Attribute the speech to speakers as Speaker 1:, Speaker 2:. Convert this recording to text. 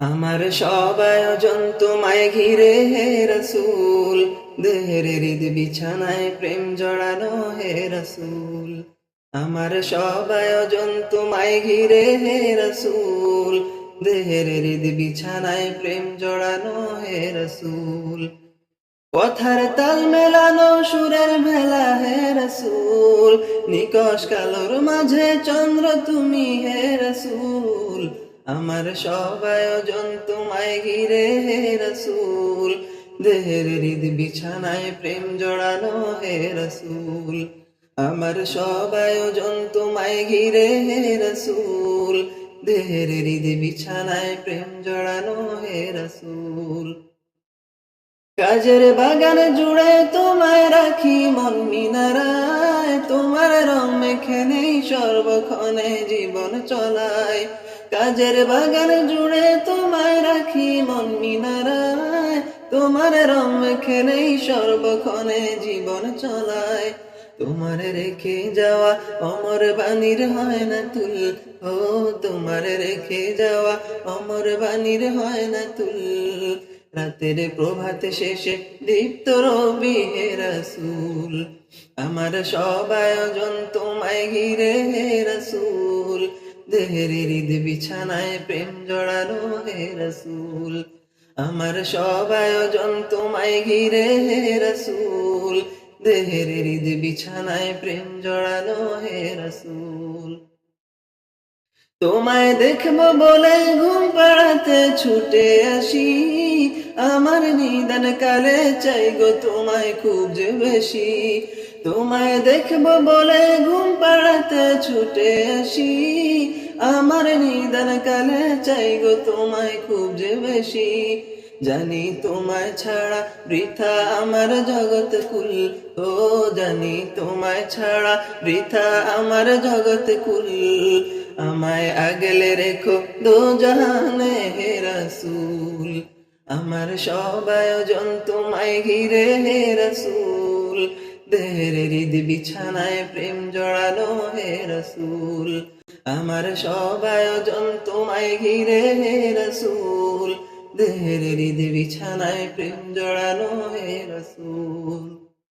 Speaker 1: আমার সব আয়োজন তোমায় ঘিরে হে রসুল, দেহের হৃদ বিছানায় প্রেম জড়ানো হে রসুল। আমার সব আয়োজন তোমায় ঘিরে হে রসুল, দেহের হৃদ বিছানায় প্রেম জড়ানো হে রসুল। কথার তাল মেলানো সুরের মেলা হে রসুল, নিকশ কালোর মাঝে চন্দ্র তুমি হে রসুল। আমার সব আয়োজন তোমায় ঘিরে হে রসুল, দেহের হৃদ বিছানায় প্রেম জড়ানো হে রসুল। আমার সব আয়োজন তোমায় ঘিরে হে রসুল, দেহের হৃদ বিছানায় প্রেম জড়ানো হে রসুল। কাজের বাগান জুড়ে তোমায় রাখি মন মিনারায়, তোমার রং মেখে নেই সর্বক্ষণে জীবন চলায়। কাজের বাগান জুড়ে তোমায় রাখি মন মিনারায়, তোমার রং মেখে নেই সর্বক্ষণে জীবন চলায়। তোমার রেখে যাওয়া অমর বাণীর হয় না তুল, ও তোমার রেখে যাওয়া অমর বাণীর হয় না তুল। রাতের প্রভাত শেষে দীপ্ত রবি হে রসুল, আমার সব আয়োজন তোমায় ঘিরে হে রসুল, দেহের হৃদ বিছানায় প্রেম জড়ানো হে রসুল। আমার সব আয়োজন তোমায় ঘিরে হে রসুল, দেহের হৃদ বিছানায় প্রেম জড়ানো হে রসুল। তোমায় দেখবো বলে ঘুম পাড়াতে ছুটে আসি, আমার নিদান কালে চাই গো তোমায় খুব যে বেশি। তোমায় দেখবো বলে ঘুম পাড়াতে ছুটে আসি, আমার নিদান কালে চাই গো তোমায় খুব যে বেশি। জানি তোমায় ছাড়া বৃথা আমার জগৎ কুল, ও জানি তোমায় ছাড়া বৃথা আমার জগৎ কুল। আমায় আগলে রেখো দো জাহানে হে রসুল, আমার সব আয়োজন তোমায় ঘিরে হে রসুল, দেহের হৃদ বিছানায় প্রেম জড়ানো হে রসুল। আমার সব আয়োজন তোমায় ঘিরে হে রসুল, দেহের হৃদ বিছানায় প্রেম জড়ানো হে রসুল।